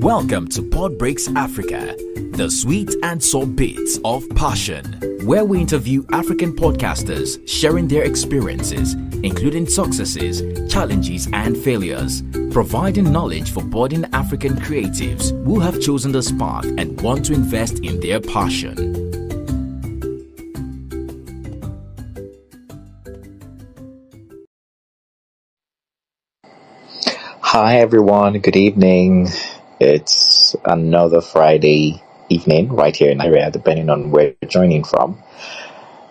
Welcome to PodBreak Africa, the sweet and sour bits of passion, where we interview African podcasters sharing their experiences, including successes, challenges, and failures, providing knowledge for budding African creatives who have chosen the spark and want to invest in their passion. Hi everyone, good evening. It's another Friday evening right here in Nigeria, depending on where you're joining from.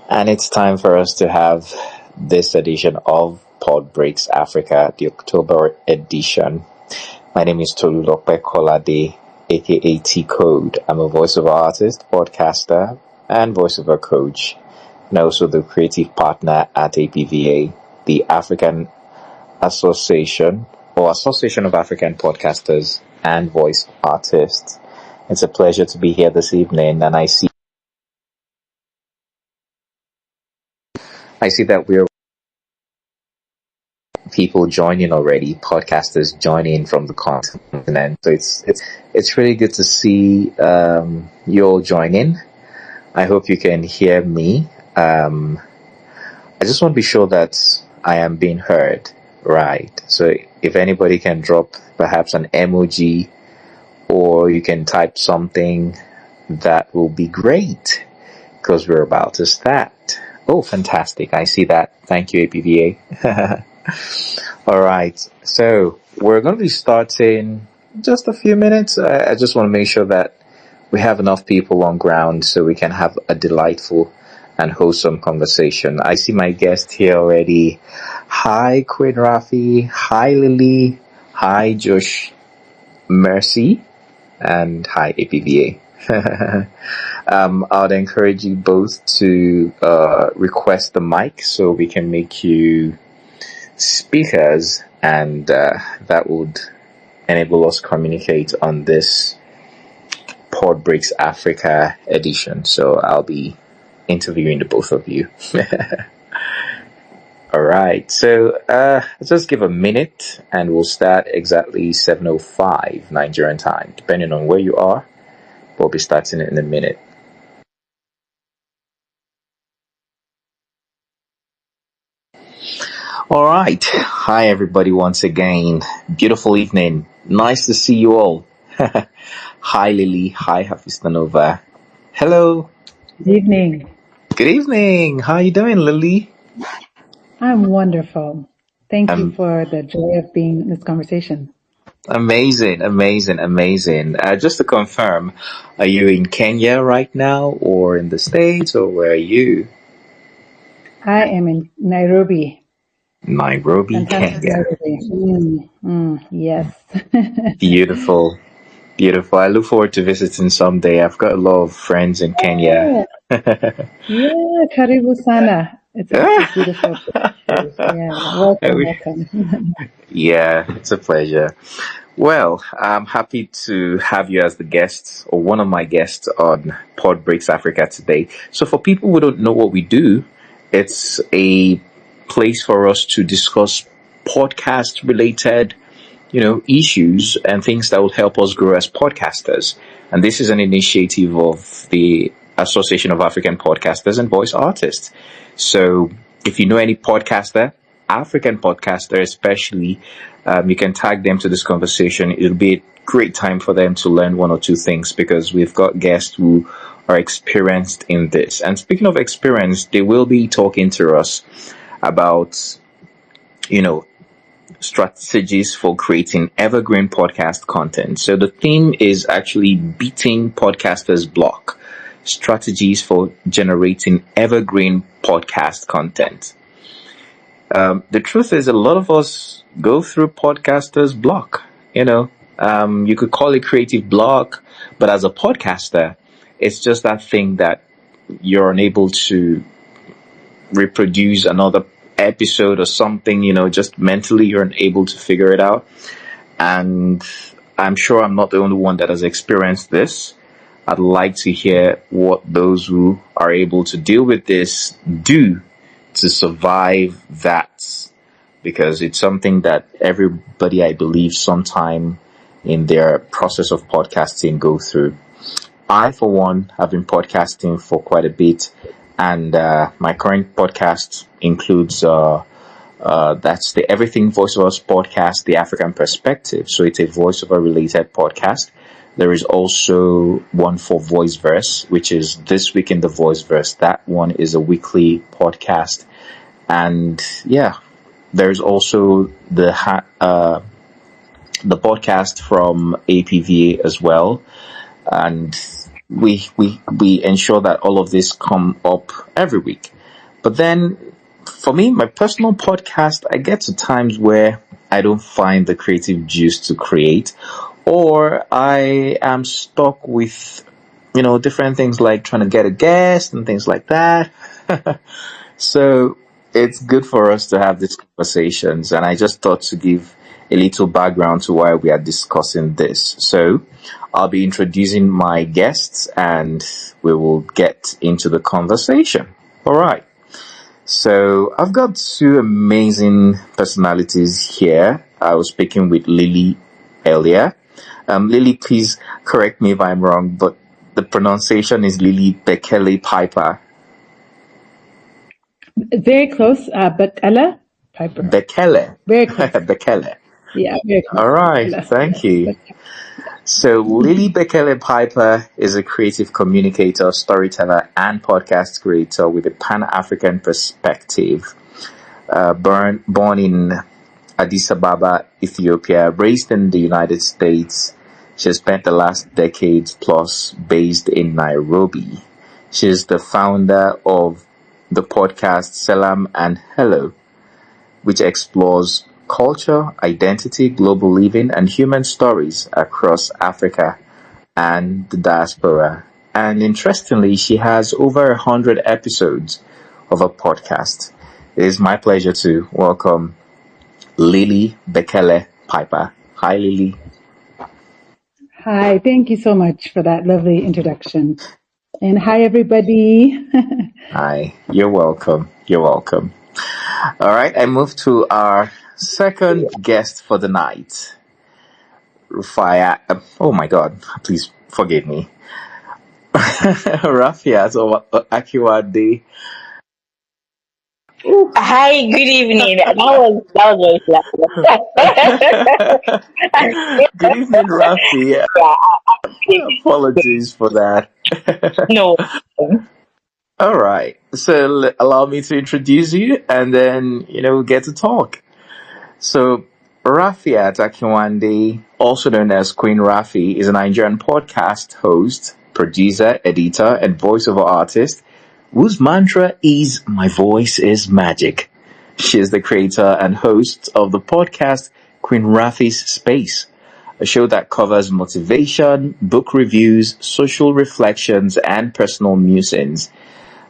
And it's time for us to have this edition of PodBreak Africa, the October edition. My name is Tolulope Kolade, aka T-Code. I'm a voiceover artist, podcaster, and voiceover coach, and also the creative partner at APVA, the African Association of African Podcasters and Voice Artists. It's a pleasure to be here this evening, and I see that we're people joining already, podcasters joining from the continent. So it's really good to see you all joining. I hope you can hear me. I just want to be sure that I am being heard. Right. So if anybody can drop perhaps an emoji or you can type something, that will be great because we're about to start. Oh, fantastic. I see that. Thank you, APVA. All right. So we're going to be starting just a few minutes. I just want to make sure that we have enough people on ground so we can have a delightful and wholesome conversation. I see my guest here already. Hi, Queen Rafi. Hi, Lily. Hi, Josh Mercy. And hi, APVA. I would encourage you both to request the mic so we can make you speakers, and that would enable us to communicate on this PodBreak Africa edition. So I'll be interviewing the both of you. All right, so let's just give a minute and we'll start exactly 7:05 Nigerian time, depending on where you are. We'll be starting in a minute. All right, hi everybody once again. Beautiful evening. Nice to see you all. Hi Lily, hi Hafistanova. Hello. Good evening. Good evening. How are you doing, Lily? I'm wonderful. Thank you for the joy of being in this conversation. Amazing. Just to confirm, are you in Kenya right now or in the States, or where are you? I am in Nairobi. Nairobi, Kenya. Nairobi. Yes. Beautiful. I look forward to visiting someday. I've got a lot of friends in Kenya. Yeah, karibu sana. It's a beautiful place. Yeah, welcome. Yeah, it's a pleasure. Well, I'm happy to have you as the guest, or one of my guests, on PodBreak Africa today. So for people who don't know what we do, it's a place for us to discuss podcast related issues and things that will help us grow as podcasters. And this is an initiative of the Association of African Podcasters and Voice Artists. So if you know any podcaster, African podcaster especially, you can tag them to this conversation. It'll be a great time for them to learn one or two things, because we've got guests who are experienced in this. And speaking of experience, they will be talking to us about, strategies for creating evergreen podcast content. So the theme is actually beating podcasters' block. Strategies for generating evergreen podcast content. The truth is, a lot of us go through podcasters' block. You could call it creative block, but as a podcaster, it's just that thing that you're unable to reproduce another episode or something, just mentally you're unable to figure it out. And I'm sure I'm not the only one that has experienced this. I'd like to hear what those who are able to deal with this do to survive that, because it's something that everybody, I believe, sometime in their process of podcasting go through. I, for one, have been podcasting for quite a bit, and my current podcast includes that's the Everything Voiceovers podcast, The African Perspective. So it's a voiceover related podcast. There is also one for Voiceverse, which is This Week in the Voiceverse. That one is a weekly podcast. And yeah, there's also the podcast from APVA as well. And we ensure that all of this come up every week. But then for me, my personal podcast, I get to times where I don't find the creative juice to create, or I am stuck with, different things like trying to get a guest and things like that. So it's good for us to have these conversations, and I just thought to give a little background to why we are discussing this. So I'll be introducing my guests and we will get into the conversation. All right. So I've got two amazing personalities here. I was speaking with Lily earlier. Lily, please correct me if I'm wrong, but the pronunciation is Lily Bekele Piper. Very close, Bekele Piper. Bekele. Very close. Bekele. Yeah, very close. All right, thank you. So Lily Bekele Piper is a creative communicator, storyteller, and podcast creator with a Pan-African perspective. Born in Addis Ababa, Ethiopia, raised in the United States. She has spent the last decade plus based in Nairobi. She is the founder of the podcast Salam and Hello, which explores culture, identity, global living, and human stories across Africa and the diaspora. And interestingly, she has over 100 episodes of a podcast. It is my pleasure to welcome Lily Bekele Piper. Hi, Lily. Hi, thank you so much for that lovely introduction. And hi, everybody. Hi, you're welcome. You're welcome. All right, I move to our second guest for the night. Rufaya, oh my God, please forgive me. Rafiat Akiwade. Hi, good evening. That was very Good evening, Rafi. Apologies for that. no. All right. So allow me to introduce you and then, we'll get to talk. So Rafiat Akinwande, also known as Queen Rafi, is a Nigerian podcast host, producer, editor, and voiceover artist whose mantra is "My voice is magic." She is the creator and host of the podcast Queen Rafi's Space, a show that covers motivation, book reviews, social reflections, and personal musings.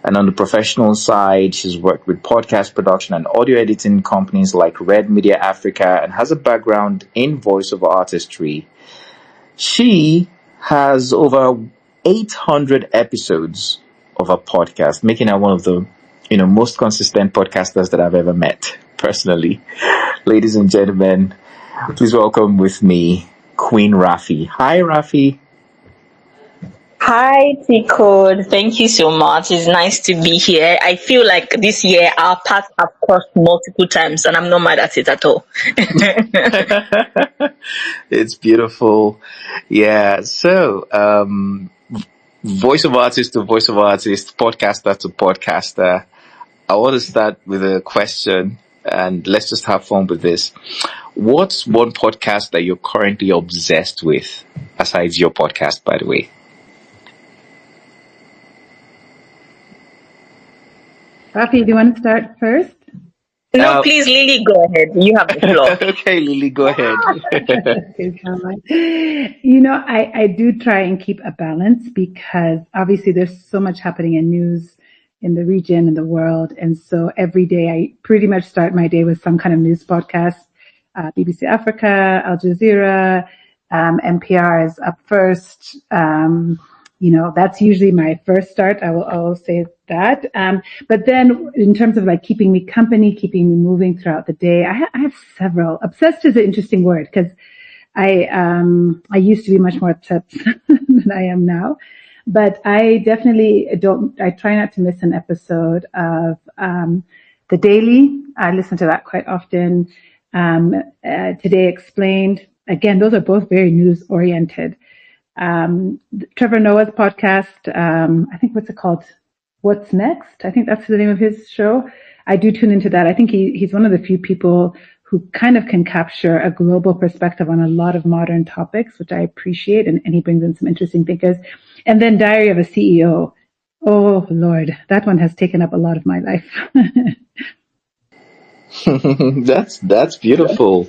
And on the professional side, she's worked with podcast production and audio editing companies like Red Media Africa and has a background in voiceover artistry. She has over 800 episodes of a podcast, making her one of the, most consistent podcasters that I've ever met personally. Ladies and gentlemen, please welcome with me Queen Rafi. Hi, Rafi. Hi, T-Code. Thank you so much. It's nice to be here. I feel like this year our paths have crossed multiple times, and I'm not mad at it at all. It's beautiful. Yeah. So, voiceover artist to voiceover artist, podcaster to podcaster. I want to start with a question, and let's just have fun with this. What's one podcast that you're currently obsessed with, aside your podcast, by the way? Rafi, do you want to start first? No, please, Lily, go ahead. You have the floor. Okay, Lily, go ahead. I do try and keep a balance because obviously there's so much happening in news in the region and the world. And so every day I pretty much start my day with some kind of news podcast. BBC Africa, Al Jazeera, NPR is up first. That's usually my first start. I will say that. But then in terms of like keeping me company, keeping me moving throughout the day, I have several. Obsessed is an interesting word because I used to be much more upset than I am now, but I definitely I try not to miss an episode of The Daily. I listen to that quite often. Today Explained. Again, those are both very news oriented. Trevor Noah's podcast, I think, what's it called? What's Next? I think that's the name of his show. I do tune into that. I think he's one of the few people who kind of can capture a global perspective on a lot of modern topics, which I appreciate. And he brings in some interesting thinkers. And then Diary of a CEO. Oh, Lord, that one has taken up a lot of my life. That's beautiful.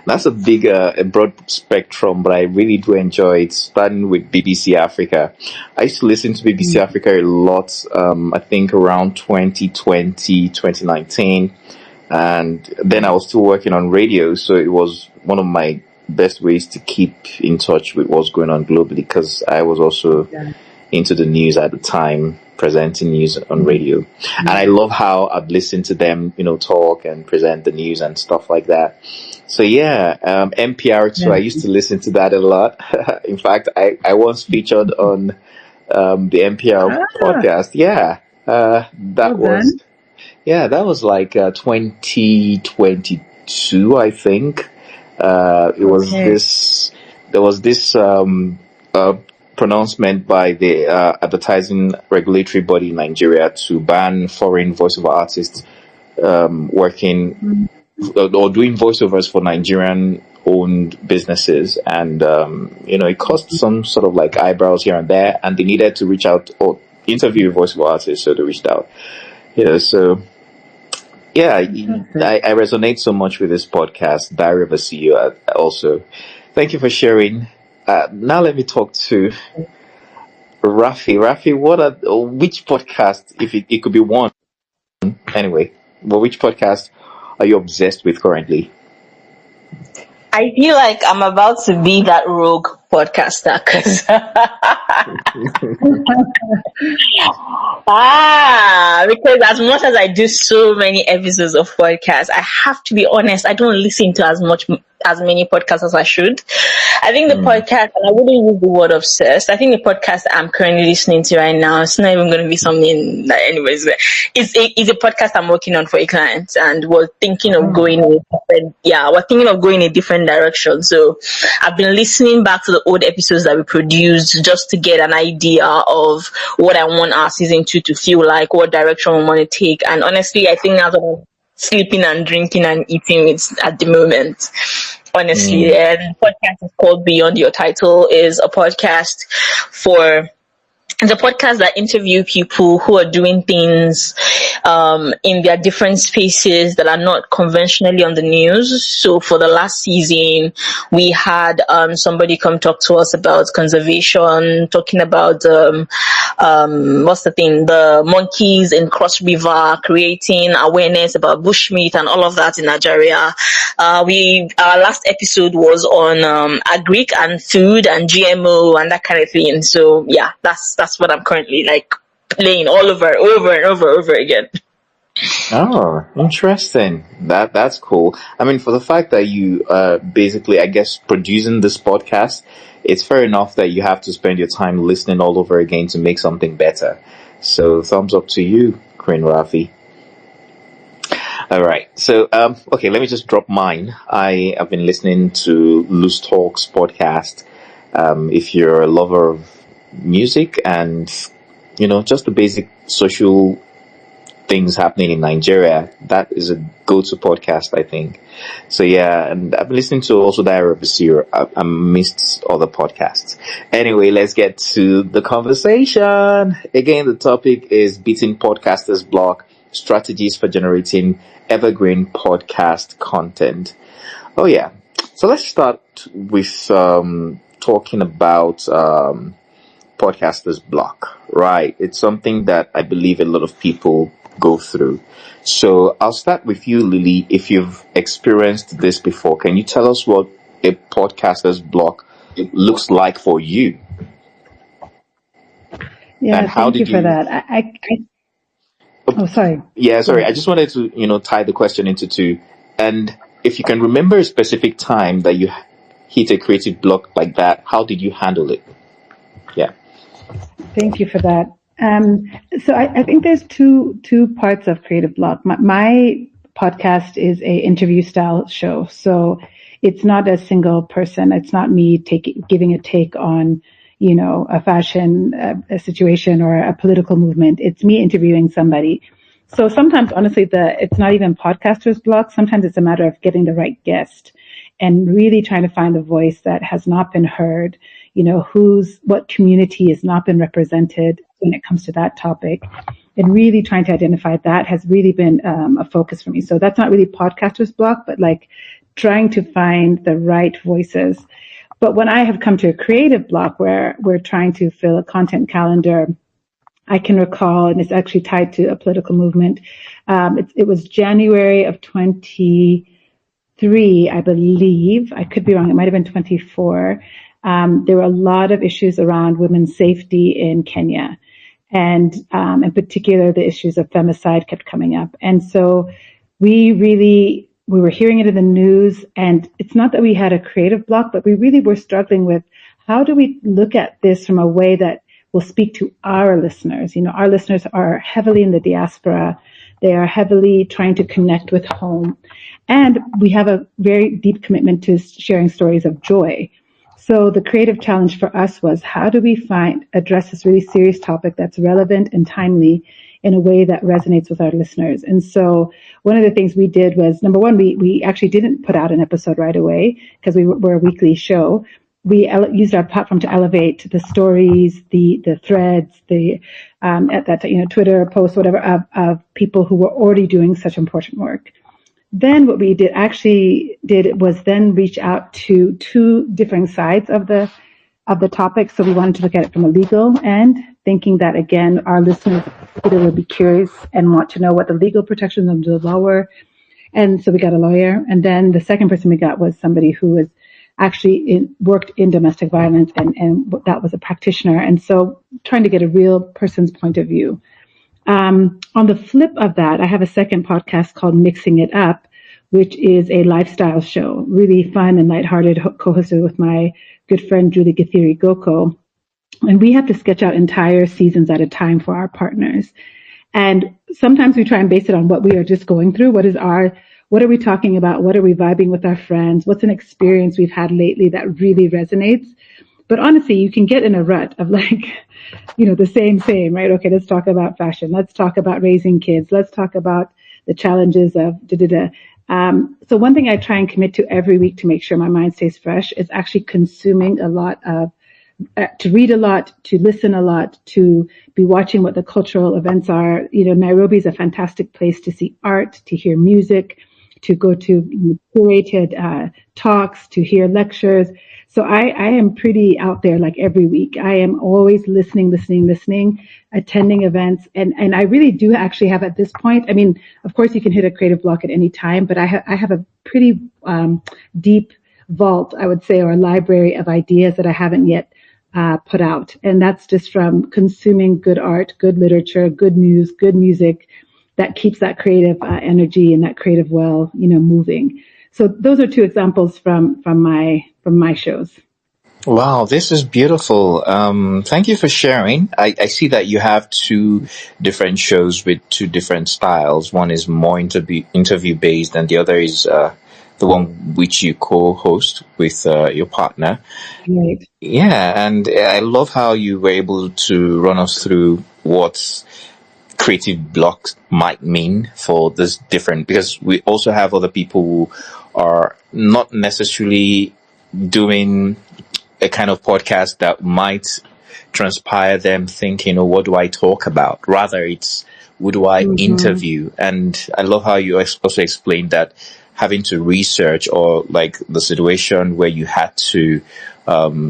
That's a big, a broad spectrum, but I really do enjoy it. Starting with BBC Africa, I used to listen to BBC Africa a lot. I think around 2020, 2019, and then I was still working on radio, so it was one of my best ways to keep in touch with what's going on globally, because I was also into the news at the time, presenting news on radio. And I love how I've listened to them, talk and present the news and stuff like that. So NPR too, I used to listen to that a lot. In fact, I once featured on the NPR podcast. That was like 2022, I think. There was this pronouncement by the advertising regulatory body in Nigeria to ban foreign voiceover artists working or doing voiceovers for Nigerian owned businesses, and it caused some sort of like eyebrows here and there, and they needed to reach out or interview voiceover artists, so they reached out. I resonate so much with this podcast, Diary of a CEO. Also, thank you for sharing. Now let me talk to Rafi. Rafi, which podcast, if it could be one, anyway, but which podcast are you obsessed with currently? I feel like I'm about to be that rogue podcaster, because because as much as I do so many episodes of podcasts, I have to be honest, I don't listen to as many podcasts as I should. I think the podcast, and I wouldn't use the word obsessed, I think the podcast I'm currently listening to right now, it's not even going to be something that, anyways, it's a podcast I'm working on for a client, and we're thinking of going in a different direction. So I've been listening back to the old episodes that we produced just to get an idea of what I want our season 2 to feel like, what direction we want to take. And honestly, I think that's what I'm sleeping and drinking and eating at the moment. Honestly, and the podcast is called Beyond Your Title. Is a podcast it's a podcast that interview people who are doing things in their different spaces that are not conventionally on the news. So for the last season, we had somebody come talk to us about conservation, talking about the monkeys in Cross River, creating awareness about bushmeat and all of that in Nigeria. Our last episode was on agric and food and GMO and that kind of thing. So that's what I'm currently like playing over and over again. Oh, interesting. That's cool. I mean, for the fact that you basically, I guess, producing this podcast, it's fair enough that you have to spend your time listening all over again to make something better. So thumbs up to you, Queen Rafi. All right. So, okay, let me just drop mine. I have been listening to Loose Talks podcast. If you're a lover of music and, just the basic social things happening in Nigeria, that is a go-to podcast, I think. So and I've been listening to also Diary of a CEO. I missed other podcasts. Anyway, let's get to the conversation. Again, the topic is beating podcasters' block, strategies for generating evergreen podcast content. Oh yeah. So let's start with talking about podcasters' block, right? It's something that I believe a lot of people go through. So I'll start with you, Lily. If you've experienced this before, can you tell us what a podcaster's block looks like for you? Yeah, and thank you for that. Oh, sorry. Yeah, sorry. I just wanted to, tie the question into two. And if you can remember a specific time that you hit a creative block like that, how did you handle it? Yeah. Thank you for that. So I think there's two parts of creative block. My podcast is a interview style show, so it's not a single person. It's not me giving a take on, a fashion a situation or a political movement. It's me interviewing somebody. So sometimes, honestly, it's not even podcaster's block. Sometimes it's a matter of getting the right guest and really trying to find the voice that has not been heard. What community has not been represented when it comes to that topic, and really trying to identify that has really been a focus for me. So that's not really podcaster's block, but like trying to find the right voices. But when I have come to a creative block where we're trying to fill a content calendar, I can recall, and it's actually tied to a political movement. It was January of 23, I believe. I could be wrong. It might have been 24. There were a lot of issues around women's safety in Kenya. And in particular, the issues of femicide kept coming up. And so we were hearing it in the news. And it's not that we had a creative block, but we really were struggling with how do we look at this from a way that will speak to our listeners. Our listeners are heavily in the diaspora. They are heavily trying to connect with home. And we have a very deep commitment to sharing stories of joy. So the creative challenge for us was, how do we address this really serious topic that's relevant and timely in a way that resonates with our listeners? And so one of the things we did was, number one, we actually didn't put out an episode right away because we're a weekly show. We used our platform to elevate the stories, the threads, Twitter posts, whatever, of people who were already doing such important work. Then what we did was then reach out to two different sides of the topic. So we wanted to look at it from a legal end, thinking that, again, our listeners either would be curious and want to know what the legal protections of the law were. And so we got a lawyer. And then the second person we got was somebody who was actually worked in domestic violence, and that was a practitioner. And so trying to get a real person's point of view. On the flip of that, I have a second podcast called Mixing It Up, which is a lifestyle show, really fun and lighthearted, co-hosted with my good friend, Julie Gathiri Goko. And we have to sketch out entire seasons at a time for our partners. And sometimes we try and base it on what we are just going through. What are we talking about? What are we vibing with our friends? What's an experience we've had lately that really resonates? But honestly, you can get in a rut of the same, right? Okay, let's talk about fashion. Let's talk about raising kids. Let's talk about the challenges of da-da-da. So one thing I try and commit to every week to make sure my mind stays fresh is actually consuming a lot to read a lot, to listen a lot, to be watching what the cultural events are. Nairobi is a fantastic place to see art, to hear music, to go to curated talks, to hear lectures. So I am pretty out there like every week. I am always listening, attending events. And I really do actually have at this point, I mean, of course you can hit a creative block at any time, but I have a pretty deep vault, I would say, or a library of ideas that I haven't yet put out. And that's just from consuming good art, good literature, good news, good music that keeps that creative energy and that creative well, moving. So those are two examples from my shows. Wow, this is beautiful. Thank you for sharing. I see that you have two different shows with two different styles. One is more interview based, and the other is the one which you co-host with your partner. Right. Yeah, and I love how you were able to run us through what creative blocks might mean for this different, because we also have other people who are not necessarily doing a kind of podcast that might transpire them thinking, oh, what do I talk about? Rather, it's who do I interview? And I love how you also explained that having to research, or like the situation where you had to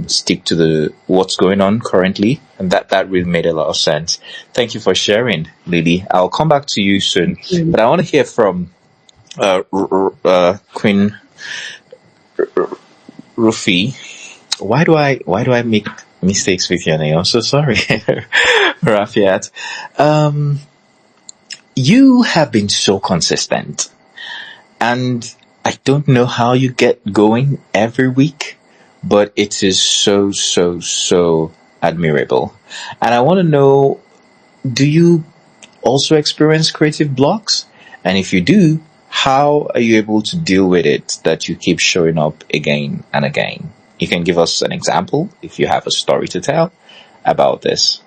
stick to what's going on currently, and that really made a lot of sense. Thank you for sharing, Lily. I'll come back to you soon, but I want to hear from Queen Rufi. Why do I make mistakes with your name? I'm so sorry, Rafiat. You have been so consistent, and I don't know how you get going every week. but it is so admirable. And I want to know, do you also experience creative blocks? And if you do, how are you able to deal with it that you keep showing up again and again? You can give us an example if you have a story to tell about this.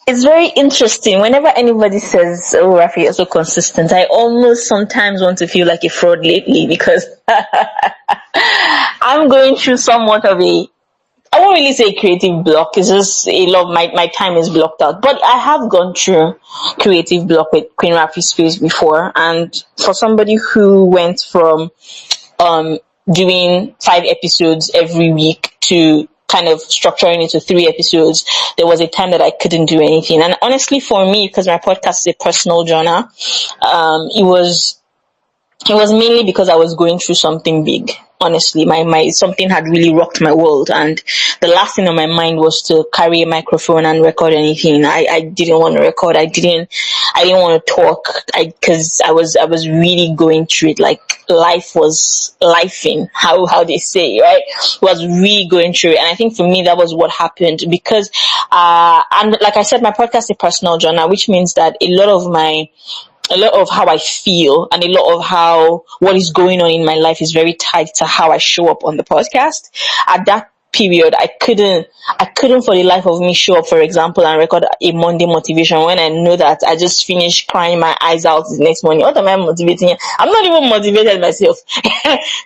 It's very interesting. Whenever anybody says, "Oh, Rafi, you're so consistent," I almost sometimes want to feel like a fraud lately, because I'm going through somewhat of I won't really say creative block. It's just a lot of my time is blocked out. But I have gone through creative block with Queen Rafi's Space before. And for somebody who went from doing 5 episodes every week to kind of structuring into 3 episodes, there was a time that I couldn't do anything. And honestly, for me, because my podcast is a personal journal, it was mainly because I was going through something big. Honestly, my something had really rocked my world, and the last thing on my mind was to carry a microphone and record anything. I didn't want to record. I didn't want to talk. Because I was really going through it. Like, life was lifing, how they say, right? Was really going through it. And I think for me, that was what happened, because and like I said, my podcast is a personal journal, which means that a lot of how I feel and a lot of what is going on in my life is very tied to how I show up on the podcast. At that period, I couldn't for the life of me show up, for example, and record a Monday motivation when I know that I just finished crying my eyes out the next morning. What am I motivating? I'm not even motivated myself.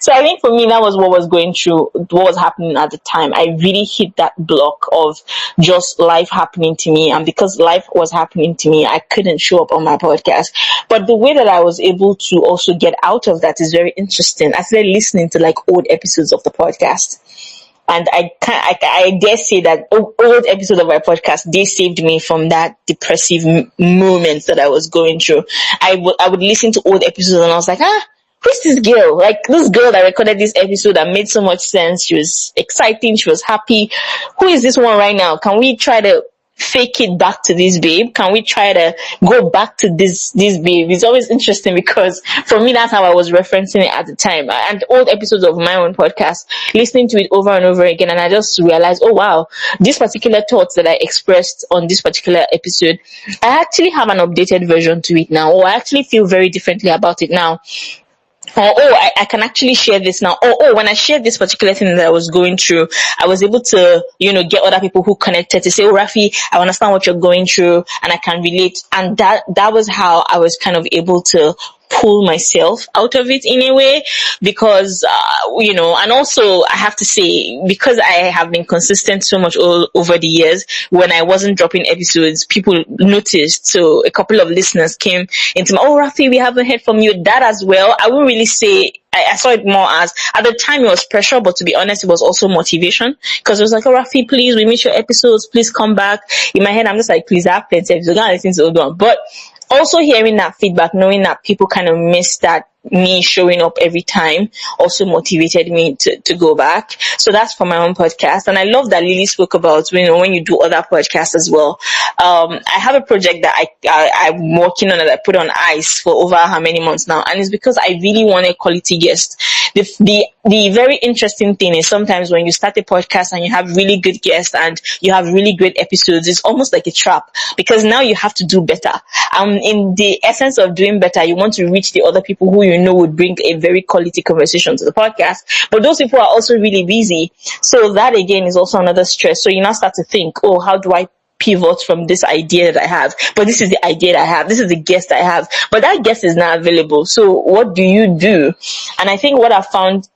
So I think for me, that was what was going through, what was happening at the time. I really hit that block of just life happening to me. And because life was happening to me, I couldn't show up on my podcast. But the way that I was able to also get out of that is very interesting. I started listening to like old episodes of the podcast. And I dare say that old episodes of my podcast, they saved me from that depressive moment that I was going through. I would listen to old episodes and I was like, who's this girl? Like, this girl that recorded this episode that made so much sense. She was exciting. She was happy. Who is this one right now? Can we try to fake it back to this babe? Can we try to go back to this babe? It's always interesting, because for me, that's how I was referencing it at the time. And old episodes of my own podcast, listening to it over and over again, and I just realized, oh wow, these particular thoughts that I expressed on this particular episode, I actually have an updated version to it now, or I actually feel very differently about it now. I can actually share this now. When I shared this particular thing that I was going through, I was able to, get other people who connected to say, oh, Rafi, I understand what you're going through and I can relate. And that was how I was kind of able to pull myself out of it in a way, because and also I have to say, because I have been consistent so much all over the years, when I wasn't dropping episodes, people noticed. So a couple of listeners came into my, Rafi, we haven't heard from you. That as well, I wouldn't really say, I saw it more as, at the time it was pressure, but to be honest, it was also motivation, because it was like, Rafi, please, we miss your episodes, please come back. In my head, I'm just like, please, I have plenty of episodes, I'm listening to the old one. But also hearing that feedback, knowing that people kind of miss that me showing up every time, also motivated me to go back. So that's for my own podcast. And I love that Lily spoke about, when you do other podcasts as well. I have a project that I'm working on that I put on ice for over how many months now. And it's because I really want a quality guest. The very interesting thing is, sometimes when you start a podcast and you have really good guests and you have really great episodes, it's almost like a trap, because now you have to do better. In the essence of doing better, you want to reach the other people who would bring a very quality conversation to the podcast. But those people are also really busy. So that again is also another stress. So you now start to think, how do I pivot from this idea that I have? But this is the idea that I have. This is the guest I have. But that guest is not available. So what do you do? And I think what I found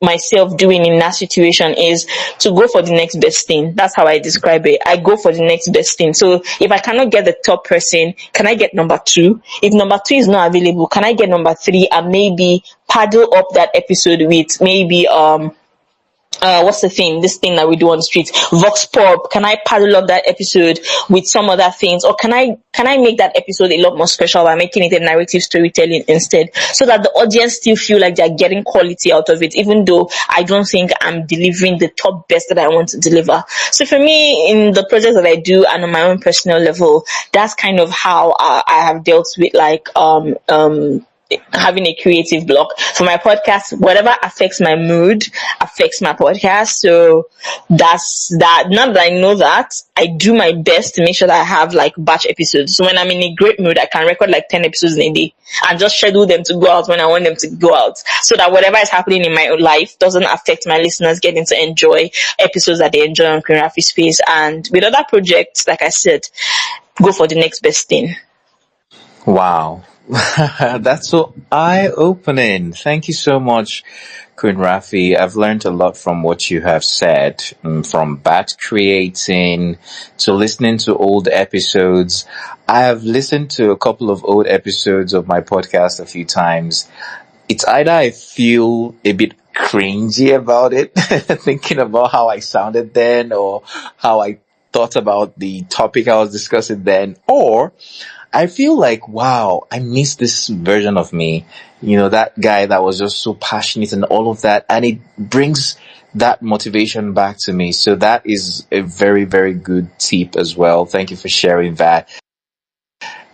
myself doing in that situation is to go for the next best thing. That's how I describe it. I go for the next best thing. So if I cannot get the top person, can I get number 2? If number 2 is not available, can I get number 3 and maybe paddle up that episode with maybe what's the thing? This thing that we do on the streets, Vox Pop. Can I paddle up that episode with some other things, or can I make that episode a lot more special by making it a narrative storytelling instead, so that the audience still feel like they're getting quality out of it, even though I don't think I'm delivering the top best that I want to deliver. So for me, in the projects that I do and on my own personal level, that's kind of how I have dealt with having a creative block. For my podcast, whatever affects my mood affects my podcast. So that's that. Now that I know that, I do my best to make sure that I have like batch episodes. So when I'm in a great mood, I can record like 10 episodes in a day and just schedule them to go out when I want them to go out, so that whatever is happening in my life doesn't affect my listeners getting to enjoy episodes that they enjoy on Choreography Space. And with other projects, like I said, go for the next best thing. Wow. That's so eye-opening. Thank you so much, Queen Rafi. I've learned a lot from what you have said, from batch creating to listening to old episodes. I have listened to a couple of old episodes of my podcast a few times. It's either I feel a bit cringy about it, thinking about how I sounded then or how I thought about the topic I was discussing then, or I feel like, wow, I miss this version of me. You know, that guy that was just so passionate and all of that. And it brings that motivation back to me. So that is a very, very good tip as well. Thank you for sharing that.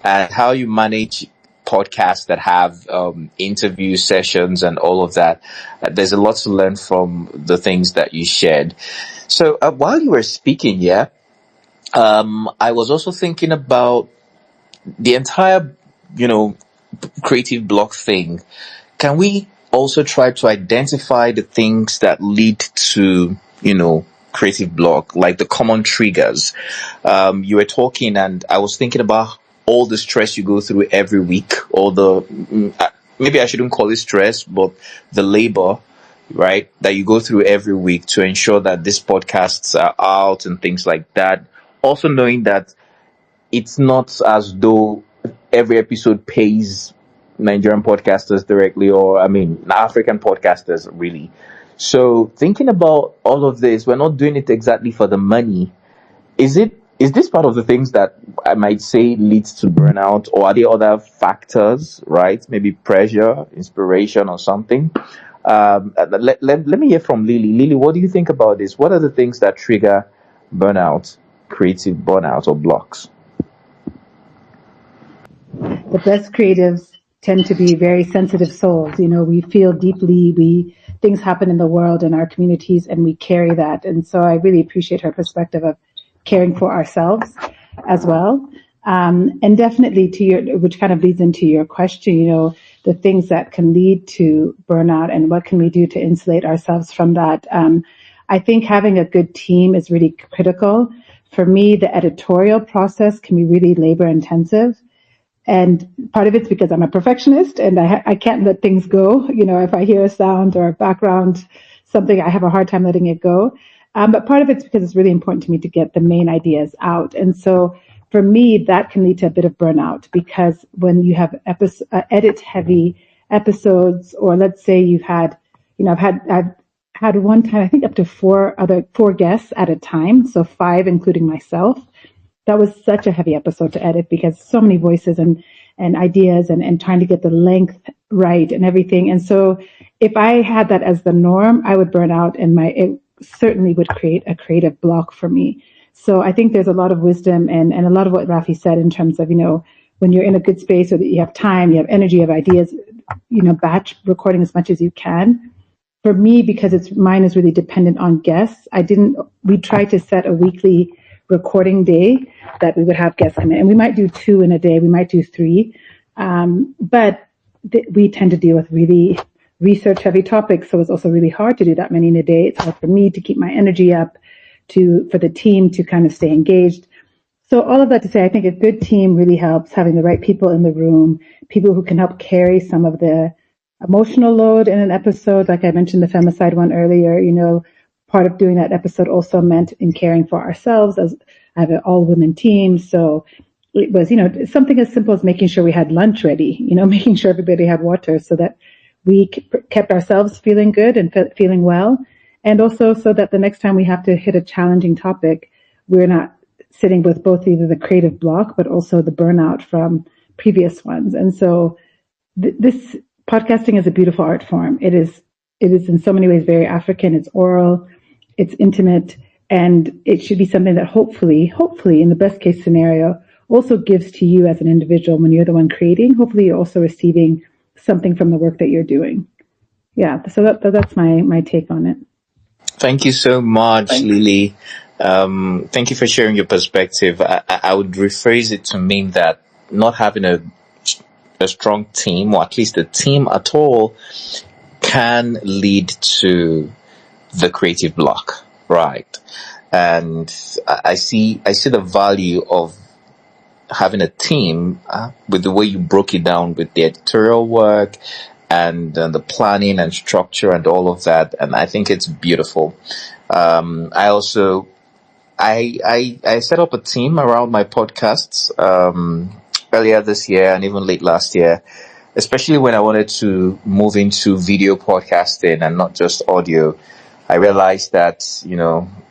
And how you manage podcasts that have interview sessions and all of that. There's a lot to learn from the things that you shared. So while you were speaking, I was also thinking about the entire, creative block thing. Can we also try to identify the things that lead to, creative block, like the common triggers? You were talking and I was thinking about all the stress you go through every week, or maybe I shouldn't call it stress, but the labor, right, that you go through every week to ensure that these podcasts are out and things like that. Also knowing that it's not as though every episode pays Nigerian podcasters directly, or African podcasters really. So thinking about all of this, we're not doing it exactly for the money. Is this part of the things that I might say leads to burnout, or are there other factors, right? Maybe pressure, inspiration, or something? Let me hear from Lily. Lily, what do you think about this? What are the things that trigger burnout, creative burnout, or blocks? The best creatives tend to be very sensitive souls. We feel deeply, things happen in the world and our communities, and we carry that. And so I really appreciate her perspective of caring for ourselves as well. And definitely which kind of leads into your question, the things that can lead to burnout and what can we do to insulate ourselves from that. I think having a good team is really critical. For me, the editorial process can be really labor intensive. And part of it's because I'm a perfectionist and I can't let things go. If I hear a sound or a background, something, I have a hard time letting it go. But part of it's because it's really important to me to get the main ideas out. And so for me, that can lead to a bit of burnout, because when you have edit heavy episodes, or let's say you've had, I've had one time, I think up to four guests at a time. So 5, including myself. That was such a heavy episode to edit, because so many voices and ideas and trying to get the length right and everything. And so if I had that as the norm, I would burn out, and it certainly would create a creative block for me. So I think there's a lot of wisdom and a lot of what Rafi said in terms of, when you're in a good space, so that you have time, you have energy, you have ideas, batch recording as much as you can. For me, because mine is really dependent on guests, we tried to set a weekly recording day that we would have guests come in, and we might do 2 in a day, we might do 3, but we tend to deal with really research heavy topics, so it's also really hard to do that many in a day. It's hard for me to keep my energy up, for the team to kind of stay engaged. So all of that to say, I think a good team really helps, having the right people in the room, people who can help carry some of the emotional load in an episode. Like I mentioned the femicide one earlier, part of doing that episode also meant in caring for ourselves, as I have an all-women team. So it was, something as simple as making sure we had lunch ready, making sure everybody had water, so that we kept ourselves feeling good and feeling well. And also so that the next time we have to hit a challenging topic, we're not sitting with both either the creative block, but also the burnout from previous ones. And so this podcasting is a beautiful art form. It is in so many ways very African. It's oral, it's intimate, and it should be something that hopefully in the best case scenario also gives to you as an individual when you're the one creating. Hopefully you're also receiving something from the work that you're doing. Yeah. So that's my take on it. Thank you so much, Lily. Thank you for sharing your perspective. I would rephrase it to mean that not having a strong team, or at least a team at all, can lead to the creative block, right? And I see the value of having a team with the way you broke it down with the editorial work and the planning and structure and all of that. And I think it's beautiful. I set up a team around my podcasts earlier this year and even late last year, especially when I wanted to move into video podcasting and not just audio. I realized that,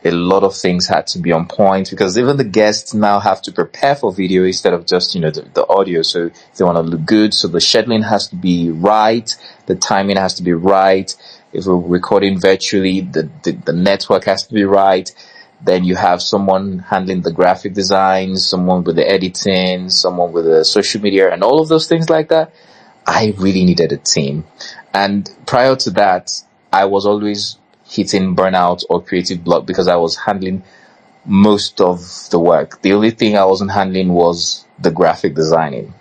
a lot of things had to be on point, because even the guests now have to prepare for video instead of just, the audio. So they want to look good. So the scheduling has to be right. The timing has to be right. If we're recording virtually, the network has to be right. Then you have someone handling the graphic design, someone with the editing, someone with the social media, and all of those things like that. I really needed a team. And prior to that, I was always hitting burnout or creative block because I was handling most of the work. The only thing I wasn't handling was the graphic designing.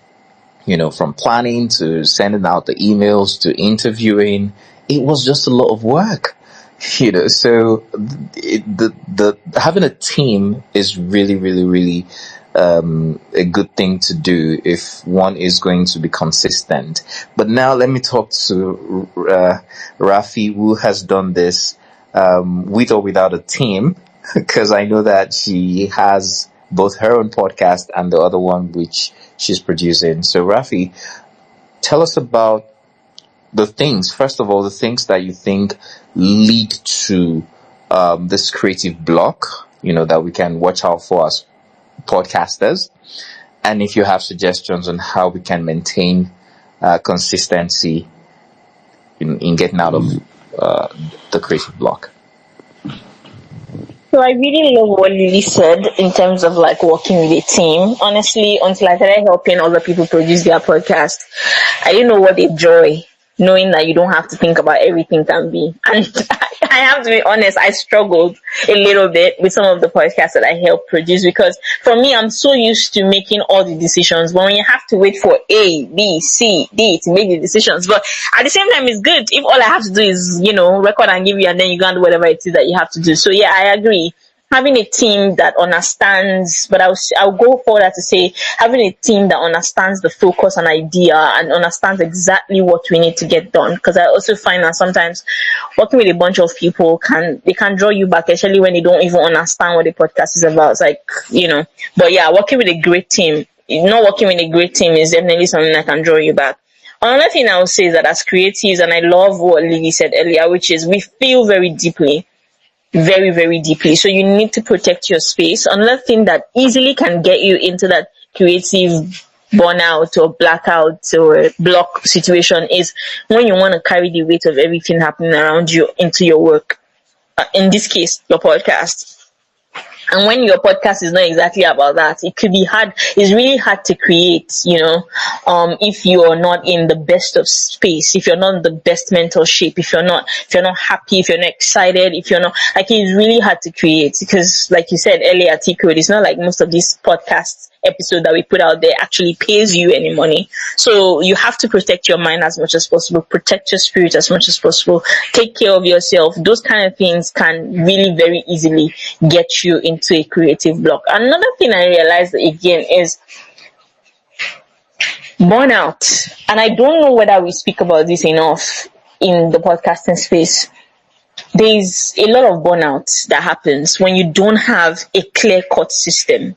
From planning to sending out the emails to interviewing, it was just a lot of work. So the having a team is really, really, really a good thing to do if one is going to be consistent. But now let me talk to Rafi, who has done this with or without a team, because I know that she has both her own podcast and the other one which she's producing. So Rafi, tell us about the things that you think lead to this creative block, that we can watch out for as podcasters, and if you have suggestions on how we can maintain consistency in getting out of the creative block. So I really love what Lily said in terms of working with a team. Honestly, until I started helping other people produce their podcast, I didn't know what a joy knowing that you don't have to think about everything can be. And I have to be honest, I struggled a little bit with some of the podcasts that I helped produce, because for me, I'm so used to making all the decisions. But when you have to wait for A, B, C, D to make the decisions, but at the same time, it's good if all I have to do is, record and give you, and then you go and do whatever it is that you have to do. So yeah, I agree. Having a team that understands, but I'll go further to say having a team that understands the focus and idea and understands exactly what we need to get done. Because I also find that sometimes working with a bunch of people can draw you back, especially when they don't even understand what the podcast is about. It's but yeah, working with a great team, not working with a great team is definitely something that can draw you back. Another thing I would say is that as creatives, and I love what Lily said earlier, which is we feel very deeply. Very, very deeply. So you need to protect your space. Another thing that easily can get you into that creative burnout or blackout or block situation is when you want to carry the weight of everything happening around you into your work. In this case, your podcast. And when your podcast is not exactly about that, it could be hard. It's really hard to create, if you are not in the best of space, if you're not in the best mental shape, if you're not happy, if you're not excited, if you're not, it's really hard to create, because like you said earlier, T-Code, it's not like most of these podcasts episode that we put out there actually pays you any money. So you have to protect your mind as much as possible, protect your spirit as much as possible, take care of yourself. Those kind of things can really very easily get you into a creative block. Another thing I realized again is burnout. And I don't know whether we speak about this enough in the podcasting space. There's a lot of burnout that happens when you don't have a clear-cut system.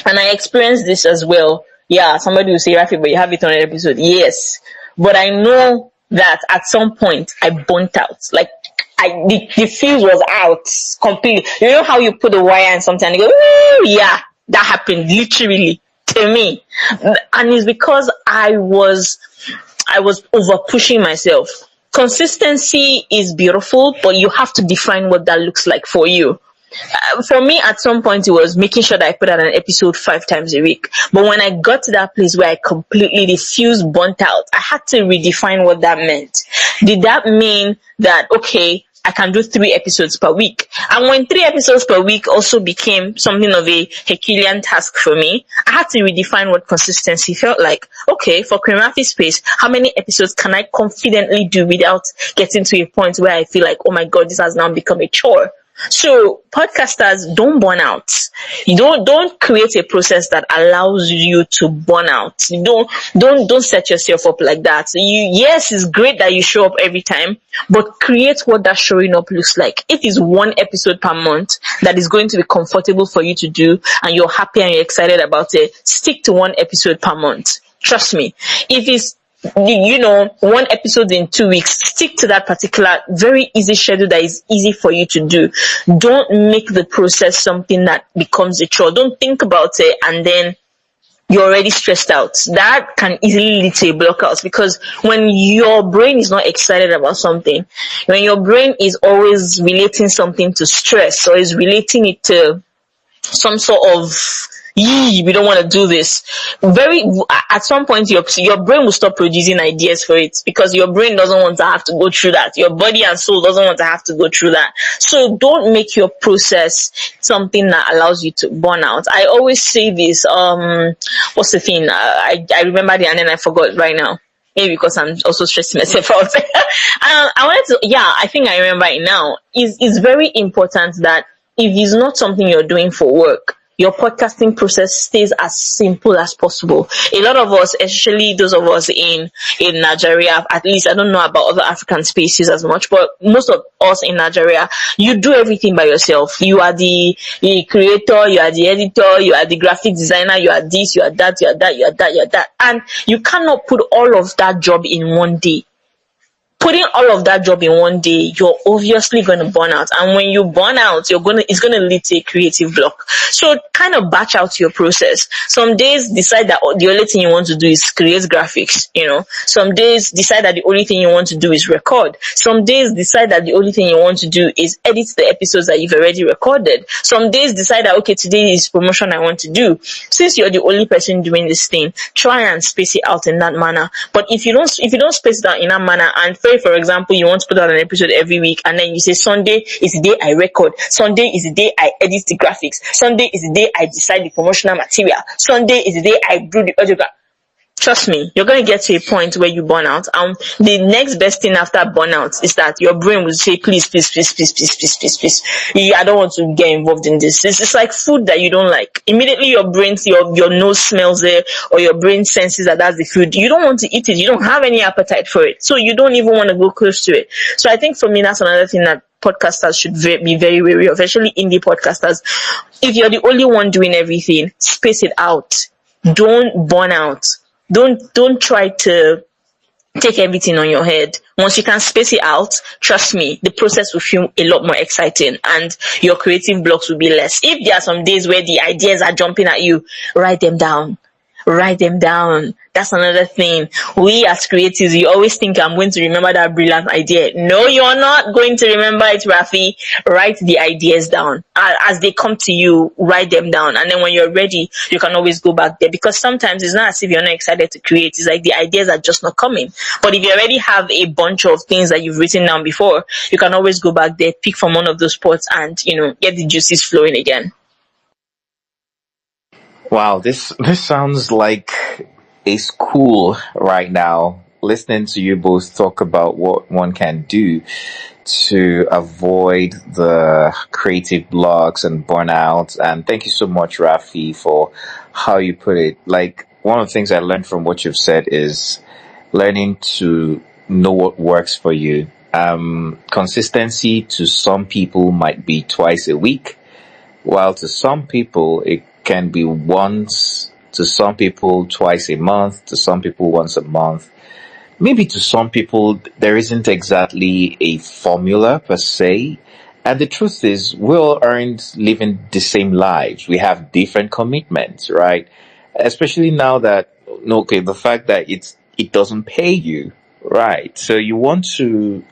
And I experienced this as well. Yeah, somebody will say, Rafi, but you have it on an episode. Yes. But I know that at some point I burnt out. The fuse was out completely. You know how you put the wire and sometimes you go, yeah, that happened literally to me. And it's because I was over pushing myself. Consistency is beautiful, but you have to define what that looks like for you. For me, at some point, it was making sure that I put out an episode 5 times a week. But when I got to that place where I completely refused, burnt out, I had to redefine what that meant. Did that mean that, okay, I can do 3 episodes per week? And when 3 episodes per week also became something of a Herculean task for me, I had to redefine what consistency felt like. Okay, for Creative Space, how many episodes can I confidently do without getting to a point where I feel like, oh my God, this has now become a chore? So podcasters, don't burn out. You don't create a process that allows you to burn out. Don't set yourself up like that. Yes, it's great that you show up every time, but create what that showing up looks like. If it's 1 episode per month that is going to be comfortable for you to do and you're happy and you're excited about it, stick to 1 episode per month. Trust me. If it's 1 episode in 2 weeks, stick to that particular very easy schedule that is easy for you to do. Don't make the process something that becomes a chore. Don't think about it and then you're already stressed out. That can easily lead to a blockhouse, because when your brain is not excited about something, when your brain is always relating something to stress or is relating it to some sort of we don't want to do this, at some point your brain will stop producing ideas for it, because your brain doesn't want to have to go through that. Your body and soul doesn't want to have to go through that. So don't make your process something that allows you to burn out. I always say this, what's the thing, I remember it and then I forgot right now. Maybe because I'm also stressing myself out. I think I remember it now. It's very important that if it's not something you're doing for work, your podcasting process stays as simple as possible. A lot of us, especially those of us in Nigeria, at least I don't know about other African spaces as much, but most of us in Nigeria, you do everything by yourself. You are the creator, you are the editor, you are the graphic designer, you are this, you are that, you are that, you are that, you are that. And you cannot put all of that job in one day. Putting all of that job in one day, you're obviously going to burn out. And when you burn out, it's going to lead to a creative block. So kind of batch out your process. Some days decide that the only thing you want to do is create graphics, Some days decide that the only thing you want to do is record. Some days decide that the only thing you want to do is edit the episodes that you've already recorded. Some days decide that, okay, today is promotion I want to do. Since you're the only person doing this thing, try and space it out in that manner. But if you don't space it out in that manner, and for example, you want to put out an episode every week, and then you say Sunday is the day I record, Sunday is the day I edit the graphics, Sunday is the day I decide the promotional material, Sunday is the day I do the audio. Trust me, you're going to get to a point where you burn out. The next best thing after burnout is that your brain will say, please. I don't want to get involved in this. It's like food that you don't like. Immediately your nose smells it, or your brain senses that that's the food. You don't want to eat it. You don't have any appetite for it. So you don't even want to go close to it. So I think for me, that's another thing that podcasters should be very wary of, especially indie podcasters. If you're the only one doing everything, space it out. Don't burn out. Don't try to take everything on your head. Once you can space it out, trust me, the process will feel a lot more exciting and your creative blocks will be less. If there are some days where the ideas are jumping at you, write them down. That's another thing. We as creatives, you always think I'm going to remember that brilliant idea. No, you're not going to remember it, Rafi. Write the ideas down. As they come to you, write them down. And then when you're ready, you can always go back there. Because sometimes it's not as if you're not excited to create. It's like the ideas are just not coming. But if you already have a bunch of things that you've written down before, you can always go back there, pick from one of those spots and, get the juices flowing again. Wow, this sounds like a school right now. Listening to you both talk about what one can do to avoid the creative blocks and burnout. And thank you so much, Rafi, for how you put it. Like, one of the things I learned from what you've said is learning to know what works for you. Consistency to some people might be twice a week, while to some people it can be once, to some people twice a month, to some people once a month. Maybe to some people there isn't exactly a formula per se. And the truth is, we all aren't living the same lives. We have different commitments, right? Especially now that, the fact that it doesn't pay you, right? So you want to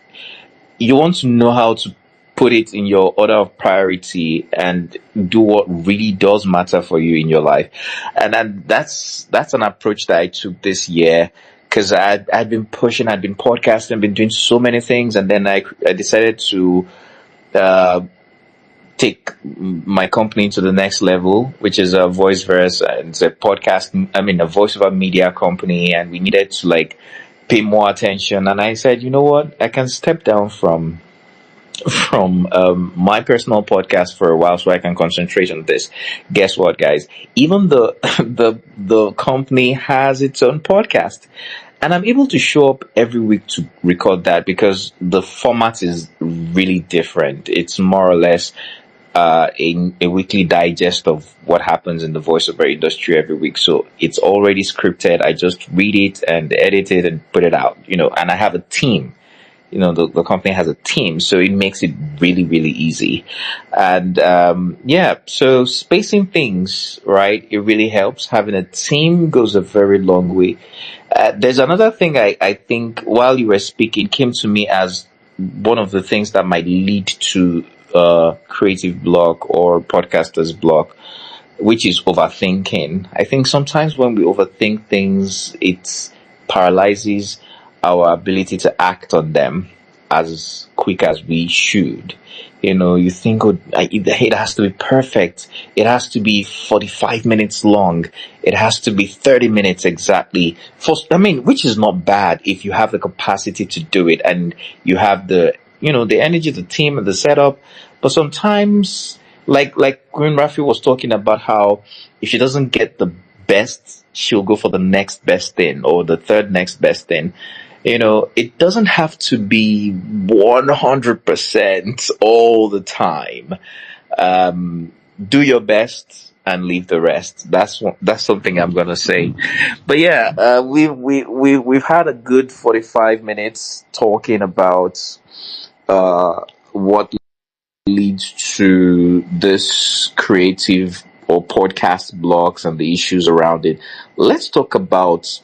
know how to put it in your order of priority and do what really does matter for you in your life. And then that's an approach that I took this year, because I'd been pushing, I'd been podcasting, been doing so many things, and then I decided to take my company to the next level, which is a Voiceover. It's a podcast, a voiceover media company, and we needed to like pay more attention. And I said, you know what, I can step down from my personal podcast for a while so I can concentrate on this. Guess what, guys? Even the company has its own podcast, and I'm able to show up every week to record that, because the format is really different. It's more or less a weekly digest of what happens in the voiceover industry every week. So it's already scripted. I just read it and edit it and put it out, and I have a team. The company has a team, so it makes it really, really easy. And so spacing things, right, it really helps. Having a team goes a very long way. There's another thing I think while you were speaking came to me as one of the things that might lead to creative block or podcaster's block, which is overthinking. I think sometimes when we overthink things, it paralyzes our ability to act on them as quick as we should. You think, it has to be perfect. It has to be 45 minutes long. It has to be 30 minutes exactly. Which is not bad if you have the capacity to do it and you have the energy, the team, and the setup. But sometimes, like when Rafi was talking about how if she doesn't get the best, she'll go for the next best thing or the third next best thing. It doesn't have to be 100% all the time. Do your best and leave the rest. That's something I'm gonna say. But yeah, we've had a good 45 minutes talking about what leads to this creative or podcast blogs and the issues around it. Let's talk about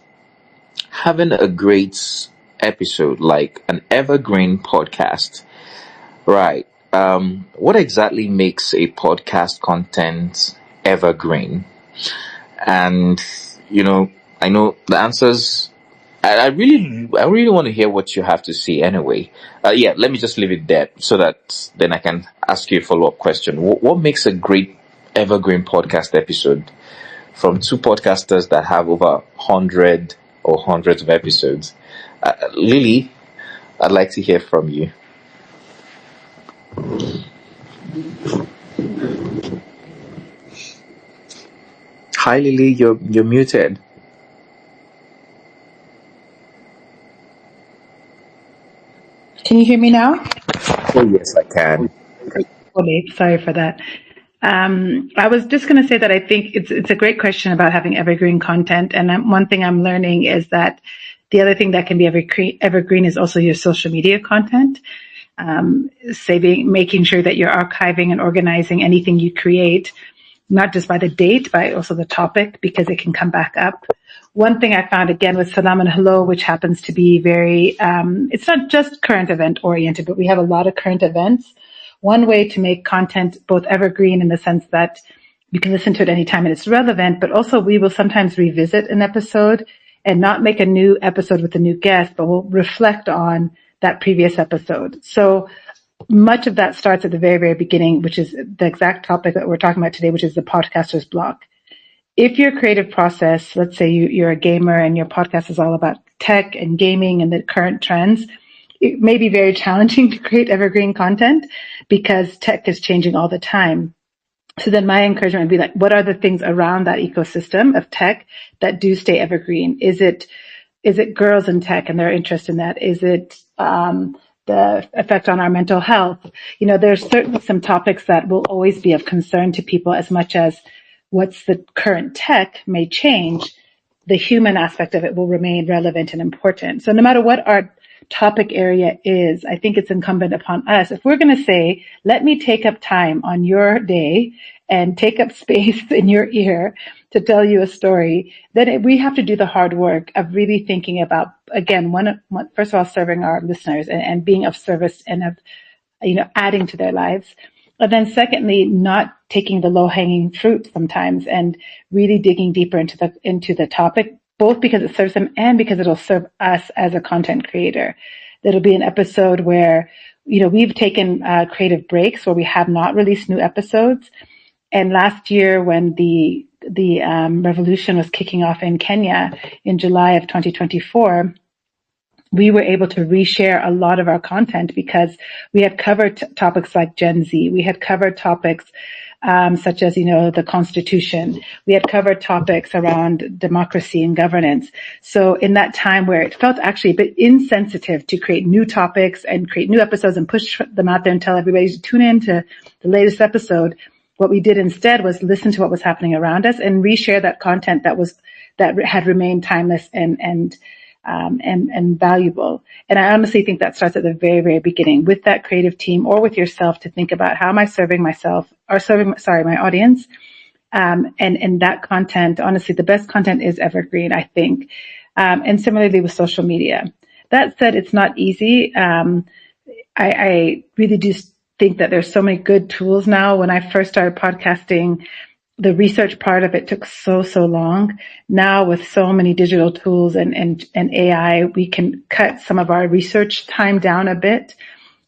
having a great episode, like an evergreen podcast. Right. What exactly makes a podcast content evergreen? And, I know the answers. I really want to hear what you have to say anyway. Let me just leave it there so that then I can ask you a follow-up question. What makes a great evergreen podcast episode from two podcasters that have over 100 or hundreds of episodes? Lily, I'd like to hear from you. Hi, Lily, you're muted. Can you hear me now? Oh, yes, I can. Okay, sorry for that. I was just going to say that I think it's a great question about having evergreen content. And one thing I'm learning is that the other thing that can be evergreen is also your social media content. Making sure that you're archiving and organizing anything you create, not just by the date, but also the topic, because it can come back up. One thing I found again with Salam and Hello, which happens to be very, it's not just current event oriented, but we have a lot of current events. One way to make content both evergreen in the sense that you can listen to it anytime and it's relevant, but also we will sometimes revisit an episode and not make a new episode with a new guest, but we'll reflect on that previous episode. So much of that starts at the very, very beginning, which is the exact topic that we're talking about today, which is the podcaster's block. If your creative process, let's say you're a gamer and your podcast is all about tech and gaming and the current trends, it may be very challenging to create evergreen content because tech is changing all the time. So then my encouragement would be like, what are the things around that ecosystem of tech that do stay evergreen? Is it girls in tech and their interest in that? Is it the effect on our mental health? There's certainly some topics that will always be of concern to people as much as what's the current tech may change. The human aspect of it will remain relevant and important. So no matter what our topic area is, I think it's incumbent upon us. If we're going to say, let me take up time on your day and take up space in your ear to tell you a story, then we have to do the hard work of really thinking about, again, first of all, serving our listeners and being of service and of adding to their lives. But then secondly, not taking the low-hanging fruit sometimes and really digging deeper into the topic, both because it serves them and because it'll serve us as a content creator. There'll be an episode where, we've taken creative breaks where we have not released new episodes. And last year when the revolution was kicking off in Kenya in July of 2024, we were able to reshare a lot of our content because we had covered topics like Gen Z. We had covered topics such as, the Constitution. We had covered topics around democracy and governance. So in that time where it felt actually a bit insensitive to create new topics and create new episodes and push them out there and tell everybody to tune in to the latest episode, what we did instead was listen to what was happening around us and reshare that content that had remained timeless and valuable. And I honestly think that starts at the very, very beginning with that creative team or with yourself to think about how am I serving my audience. And that content, honestly, the best content is evergreen, I think. And similarly with social media. That said, it's not easy. I really do think that there's so many good tools now. When I first started podcasting, the research part of it took so long. Now with so many digital tools and AI, we can cut some of our research time down a bit.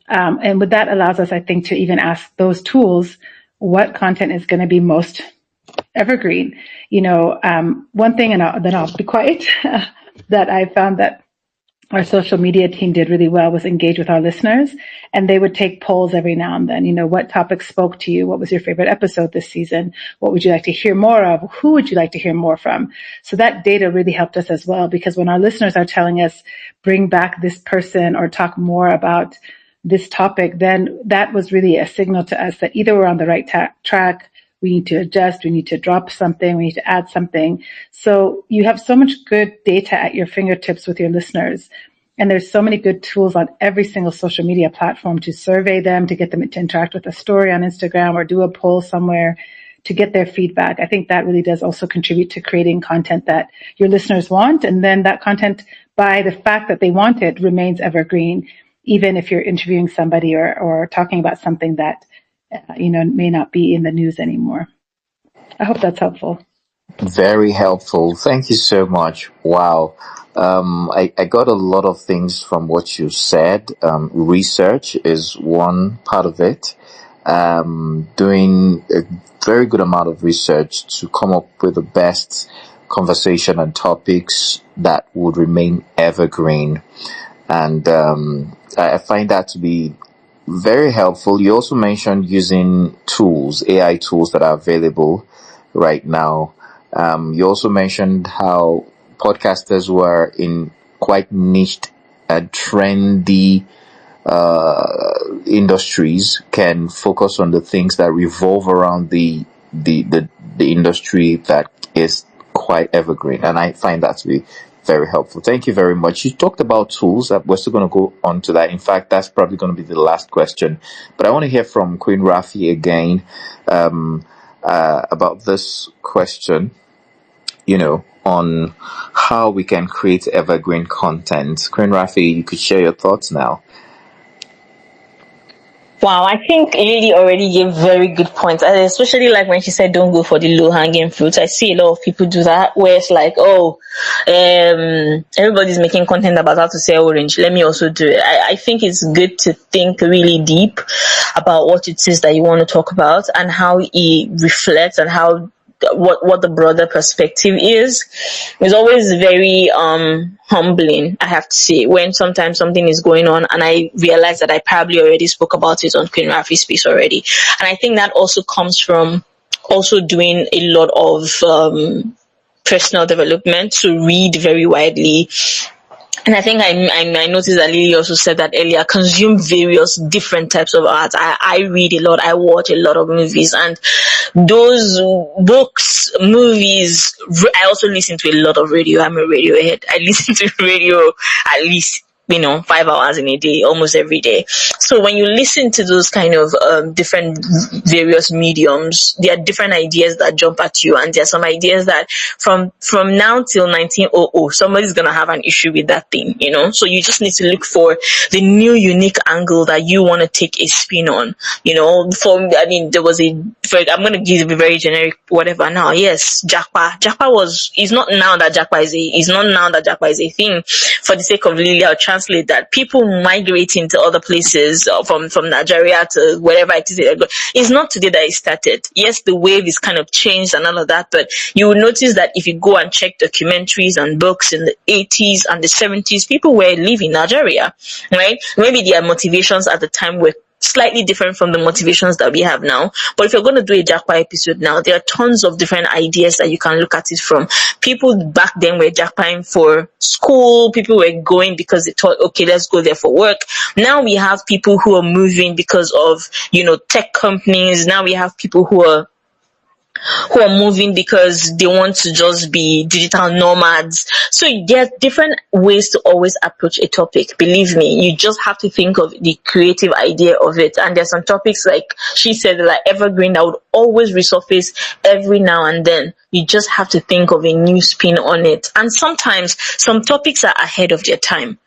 And what that allows us, I think, to even ask those tools what content is going to be most evergreen. One thing, and then I'll be quiet, that I found that our social media team did really well was engage with our listeners, and they would take polls every now and then. What topics spoke to you? What was your favorite episode this season? What would you like to hear more of? Who would you like to hear more from? So that data really helped us as well, because when our listeners are telling us, bring back this person or talk more about this topic, then that was really a signal to us that either we're on the right track, we need to adjust, we need to drop something, we need to add something. So you have so much good data at your fingertips with your listeners. And there's so many good tools on every single social media platform to survey them, to get them to interact with a story on Instagram or do a poll somewhere to get their feedback. I think that really does also contribute to creating content that your listeners want. And then that content, by the fact that they want it, remains evergreen, even if you're interviewing somebody or talking about something that may not be in the news anymore. I hope that's helpful. Very helpful. Thank you so much. Wow. I got a lot of things from what you said. Research is one part of it. Doing a very good amount of research to come up with the best conversation and topics that would remain evergreen. And I find that to be very helpful. You also mentioned using tools, AI tools that are available right now. You also mentioned how podcasters who are in quite niched and trendy industries can focus on the things that revolve around the industry that is quite evergreen. And I find that to be very helpful. Thank you very much. You talked about tools. We're still going to go on to that. In fact, that's probably going to be the last question. But I want to hear from Queen Rafi again about this question, on how we can create evergreen content. Queen Rafi, you could share your thoughts now. Wow, I think Lily already gave very good points. I especially like when she said don't go for the low-hanging fruits. I see a lot of people do that, where it's like, everybody's making content about how to sell orange. Let me also do it. I think it's good to think really deep about what it is that you want to talk about and how it reflects and how what the broader perspective is. It's always very humbling, I have to say, when sometimes something is going on and I realize that I probably already spoke about it on Queen Rafi's space already. And I think that also comes from also doing a lot of personal development, to read very widely. And I think I noticed that Lily also said that earlier, consume various different types of art. I read a lot, I watch a lot of movies, and those books, movies, I also listen to a lot of radio. I'm a radio head. I listen to radio at least 5 hours in a day, almost every day. So when you listen to those kind of different various mediums, there are different ideas that jump at you, and there are some ideas that from now till 1900 somebody's gonna have an issue with that thing, so you just need to look for the new unique angle that you want to take a spin on. There was I'm gonna give a very generic whatever now. Yes, Japa is not now that Japa is a thing. For the sake of Lily, I'll translate that. People migrating to other places from Nigeria to wherever it is they go. It's not today that it started. Yes, the wave is kind of changed and all of that, but you will notice that if you go and check documentaries and books in the 80s and the 70s, people were leaving Nigeria, right? Maybe their motivations at the time were slightly different from the motivations that we have now. But if you're going to do a Jackpot episode now, there are tons of different ideas that you can look at it from. People back then were jackpotting for school. People were going because they thought, okay, let's go there for work. Now we have people who are moving because of, tech companies. Now we have people who are moving because they want to just be digital nomads. So there are different ways to always approach a topic. Believe me, you just have to think of the creative idea of it. And there's some topics, like she said, like evergreen, that would always resurface every now and then. You just have to think of a new spin on it. And sometimes some topics are ahead of their time.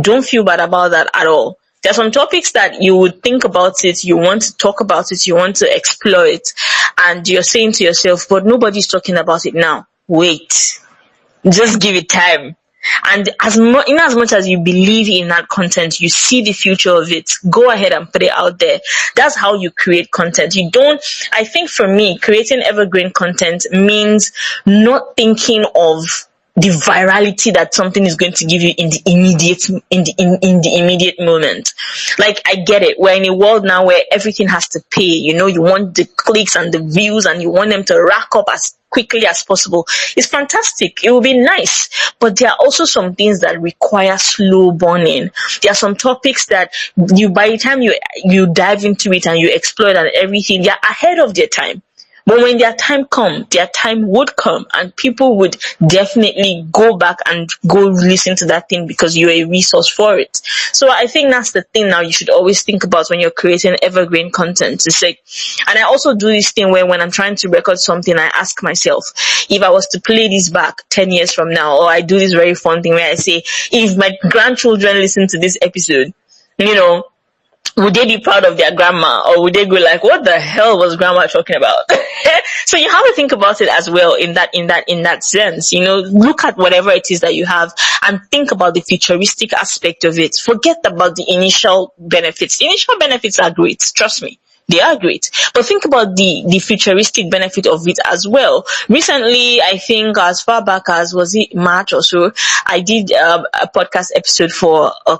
Don't feel bad about that at all. There are some topics that you would think about it, you want to talk about it, you want to explore it, and you're saying to yourself, but nobody's talking about it now. Wait. Just give it time. And in as much as you believe in that content, you see the future of it, go ahead and put it out there. That's how you create content. I think for me, creating evergreen content means not thinking of the virality that something is going to give you in the immediate moment. Like, I get it. We're in a world now where everything has to pay. You want the clicks and the views, and you want them to rack up as quickly as possible. It's fantastic. It will be nice. But there are also some things that require slow burning. There are some topics that by the time you dive into it and you explore it and everything, they're ahead of their time. But when their time would come, and people would definitely go back and go listen to that thing because you're a resource for it. So I think that's the thing now you should always think about when you're creating evergreen content. And I also do this thing where when I'm trying to record something, I ask myself, if I was to play this back 10 years from now, or I do this very fun thing where I say, if my grandchildren listen to this episode, would they be proud of their grandma, or would they go like, what the hell was grandma talking about? So you have to think about it as well in that sense. Look at whatever it is that you have and think about the futuristic aspect of it. Forget about the initial benefits. Initial benefits are great, trust me. They are great. But think about the futuristic benefit of it as well. Recently, I think as far back as, was it March or so, I did a podcast episode for a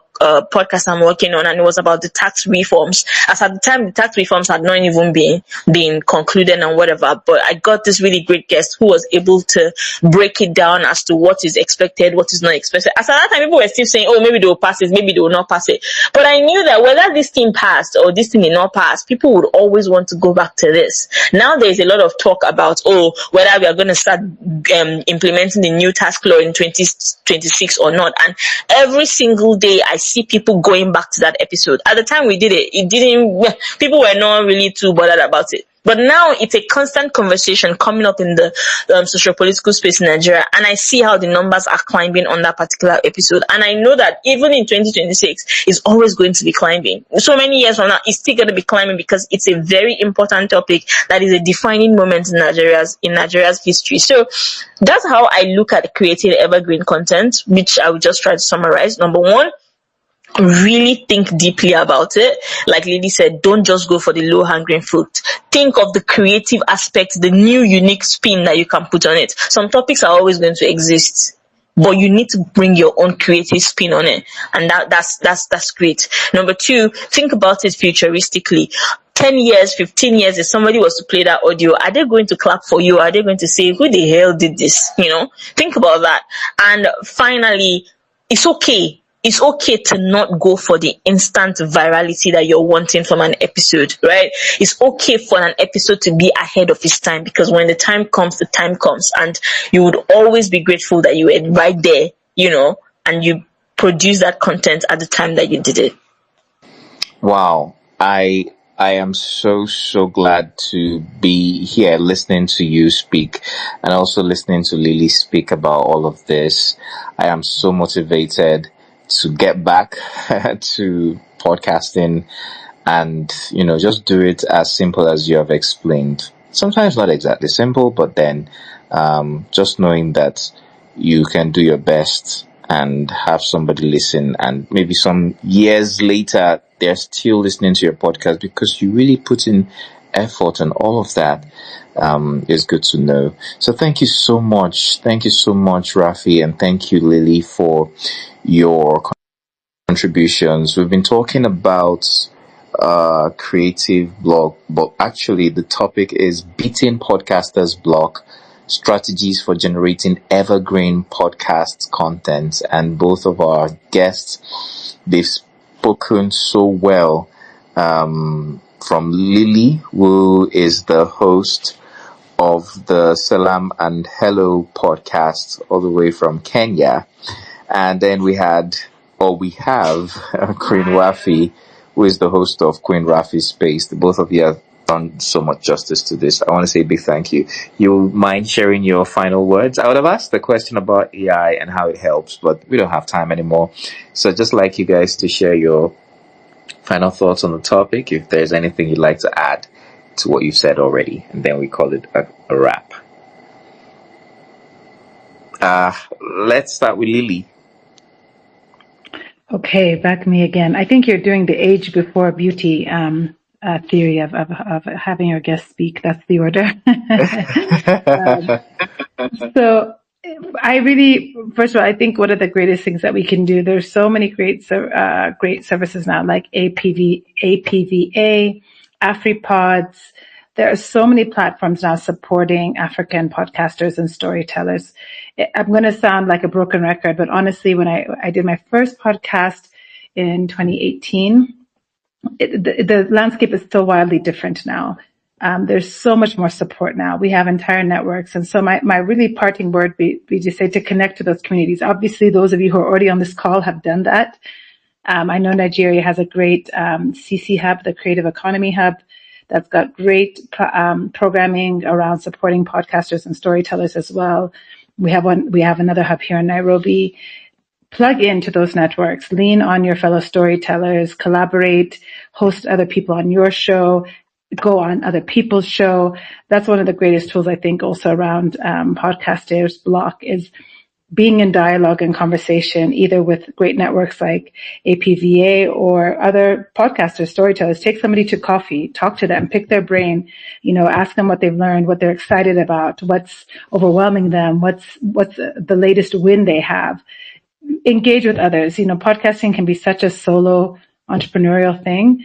podcast I'm working on, and it was about the tax reforms. As at the time, the tax reforms had not even been concluded and whatever, but I got this really great guest who was able to break it down as to what is expected, what is not expected. As at that time, people were still saying, oh, maybe they will pass it, maybe they will not pass it. But I knew that whether this thing passed or this thing did not pass, people would always want to go back to this. Now there's a lot of talk about, whether we are going to start implementing the new tax law in 2026 or not. And every single day I see people going back to that episode. At the time we did it, people were not really too bothered about it. But now it's a constant conversation coming up in the socio-political space in Nigeria, and I see how the numbers are climbing on that particular episode. And I know that even in 2026, it's always going to be climbing. So many years from now, it's still going to be climbing because it's a very important topic that is a defining moment in Nigeria's history. So that's how I look at creating evergreen content, which I will just try to summarize. Number one, really think deeply about it. Like Lily said, don't just go for the low-hanging fruit. Think of the creative aspect, the new unique spin that you can put on it. Some topics are always going to exist, but you need to bring your own creative spin on it, and that's great. Number two, think about it futuristically. 10 years, 15 years, if somebody was to play that audio, are they going to clap for you? Are they going to say, who the hell did this? Think about that. And finally, it's okay. It's okay to not go for the instant virality that you're wanting from an episode, right? It's okay for an episode to be ahead of its time, because when the time comes, the time comes, and you would always be grateful that you were right there, and you produce that content at the time that you did it? Wow. I am so glad to be here listening to you speak and also listening to Lily speak about all of this. I am so motivated to get back to podcasting and, just do it as simple as you have explained. Sometimes not exactly simple, but then just knowing that you can do your best and have somebody listen, and maybe some years later they're still listening to your podcast because you really put in effort, and all of that is good to know. So thank you so much, Rafi, and thank you, Lily, for your contributions. We've been talking about creative blog, but actually the topic is beating podcasters block, strategies for generating evergreen podcast content. And both of our guests, they've spoken so well. From Lily, who is the host of the Salam and Hello podcast all the way from Kenya. And then we have Queen Rafi, who is the host of Queen Rafi's Space. The both of you have done so much justice to this. I want to say a big thank you. You mind sharing your final words? I would have asked the question about AI and how it helps, but we don't have time anymore. So I'd just like you guys to share your final thoughts on the topic, if there's anything you'd like to add to what you've said already, and then we call it a wrap. Let's start with Lily. Okay, back me again. I think you're doing the age before beauty theory of having your guest speak. That's the order. So I really, first of all, I think one of the greatest things that we can do, there's so many great services now, like APVA, AfriPods. There are so many platforms now supporting African podcasters and storytellers. I'm going to sound like a broken record, but honestly, when I did my first podcast in 2018, the landscape is so wildly different now. There's so much more support now. We have entire networks. And so my really parting word be just say to connect to those communities. Obviously, those of you who are already on this call have done that. I know Nigeria has a great CC Hub, the Creative Economy Hub, that's got great programming around supporting podcasters and storytellers as well. We have another hub here in Nairobi. Plug into those networks, lean on your fellow storytellers, collaborate, host other people on your show, go on other people's show. That's one of the greatest tools, I think, also around podcasters block, is being in dialogue and conversation, either with great networks like APVA or other podcasters, storytellers. Take somebody to coffee, talk to them, pick their brain, ask them what they've learned, what they're excited about, what's overwhelming them, what's the latest win they have. Engage with others. Podcasting can be such a solo entrepreneurial thing.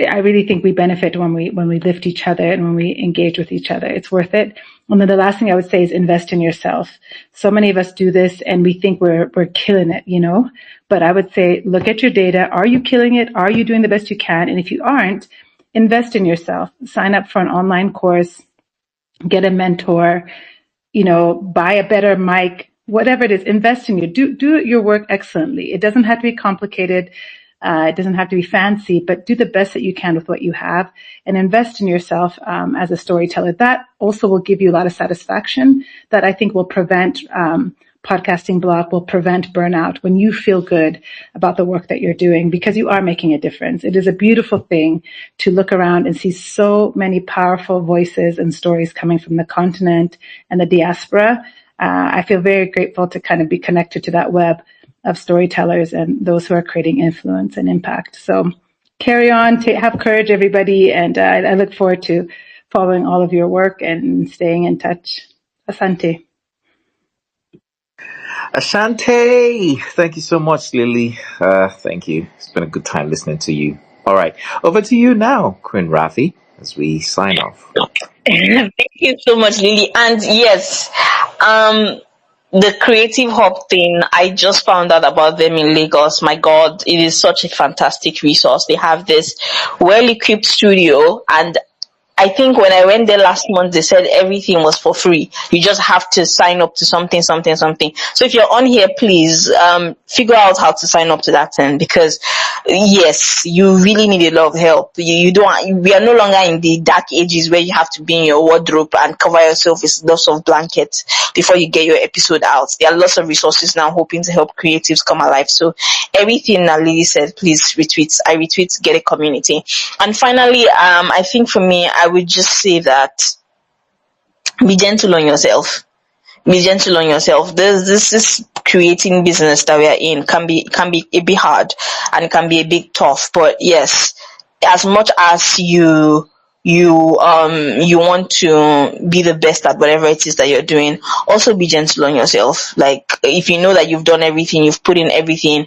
I really think we benefit when we lift each other and when we engage with each other. It's worth it. And then the last thing I would say is invest in yourself. So many of us do this and we think we're killing it, but I would say, look at your data. Are you killing it? Are you doing the best you can? And if you aren't, invest in yourself. Sign up for an online course, get a mentor, buy a better mic, whatever it is, invest in you. Do your work excellently. It doesn't have to be complicated. It doesn't have to be fancy, but do the best that you can with what you have and invest in yourself as a storyteller. That also will give you a lot of satisfaction that I think will prevent podcasting block, will prevent burnout when you feel good about the work that you're doing, because you are making a difference. It is a beautiful thing to look around and see so many powerful voices and stories coming from the continent and the diaspora. I feel very grateful to kind of be connected to that web of storytellers and those who are creating influence and impact. So carry on, have courage, everybody. And I look forward to following all of your work and staying in touch. Asante. Asante. Thank you so much, Lily. Thank you. It's been a good time listening to you. All right. Over to you now, Queen Rafi, as we sign off. Thank you so much, Lily. And yes, the Creative Hub thing, I just found out about them in Lagos. My God, it is such a fantastic resource. They have this well-equipped studio, and I think when I went there last month, they said everything was for free. You just have to sign up to something. So if you're on here, please figure out how to sign up to that thing, because yes, you really need a lot of help. We are no longer in the dark ages where you have to be in your wardrobe and cover yourself with lots of blankets before you get your episode out. There are lots of resources now hoping to help creatives come alive. So everything that Lily said, please retweet. I retweet, get a community. And finally, I think for me, I would just say that be gentle on yourself. Be gentle on yourself. This creating business that we are in can be a bit hard and can be a bit tough. But yes, as much as you want to be the best at whatever it is that you're doing, also be gentle on yourself. Like, if you know that you've done everything, you've put in everything,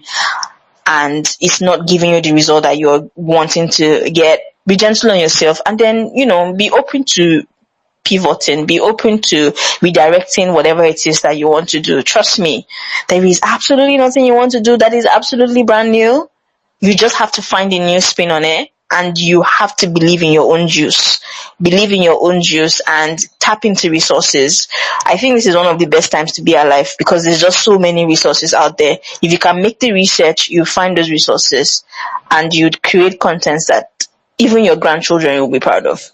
and it's not giving you the result that you're wanting to get, be gentle on yourself, and then, be open to pivoting, be open to redirecting whatever it is that you want to do. Trust me, there is absolutely nothing you want to do that is absolutely brand new. You just have to find a new spin on it, and you have to believe in your own juice. Believe in your own juice and tap into resources. I think this is one of the best times to be alive, because there's just so many resources out there. If you can make the research, you find those resources, and you'd create contents that even your grandchildren will be proud of.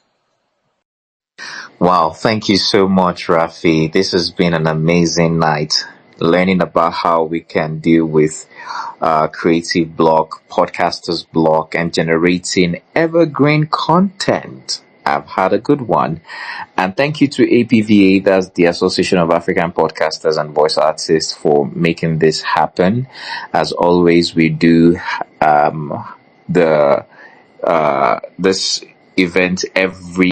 Wow, thank you so much, Rafi. This has been an amazing night, learning about how we can deal with creative block, podcasters block, and generating evergreen content. I've had a good one. And thank you to APVA, that's the Association of African Podcasters and Voice Artists, for making this happen. As always, we do this event every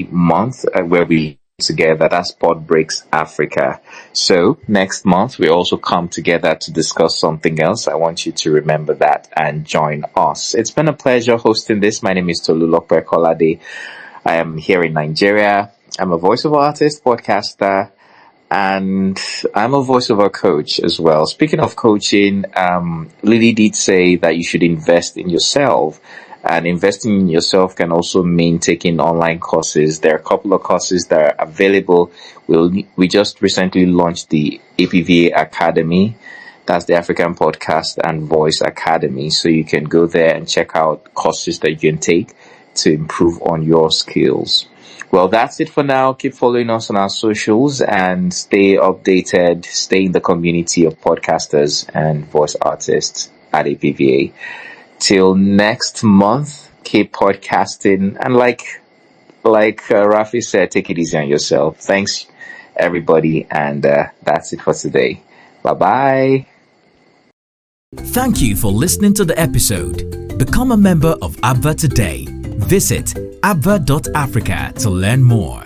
month where we together. That's PodBreak Africa. So next month we also come together to discuss something else. I want you to remember that and join us. It's been a pleasure hosting this. My name is Tolulope Kolade. I am here in Nigeria. I'm a voiceover artist, podcaster, and I'm a voiceover coach as well. Speaking of coaching, Lily did say that you should invest in yourself. And investing in yourself can also mean taking online courses. There are a couple of courses that are available. We just recently launched the APVA Academy. That's the African Podcast and Voice Academy. So you can go there and check out courses that you can take to improve on your skills. Well, that's it for now. Keep following us on our socials and stay updated. Stay in the community of podcasters and voice artists at APVA. Till next month, keep podcasting, and like Rafi said, take it easy on yourself. Thanks, everybody, and that's it for today. Bye-bye. Thank you for listening to the episode. Become a member of APVA today. Visit apva.africa to learn more.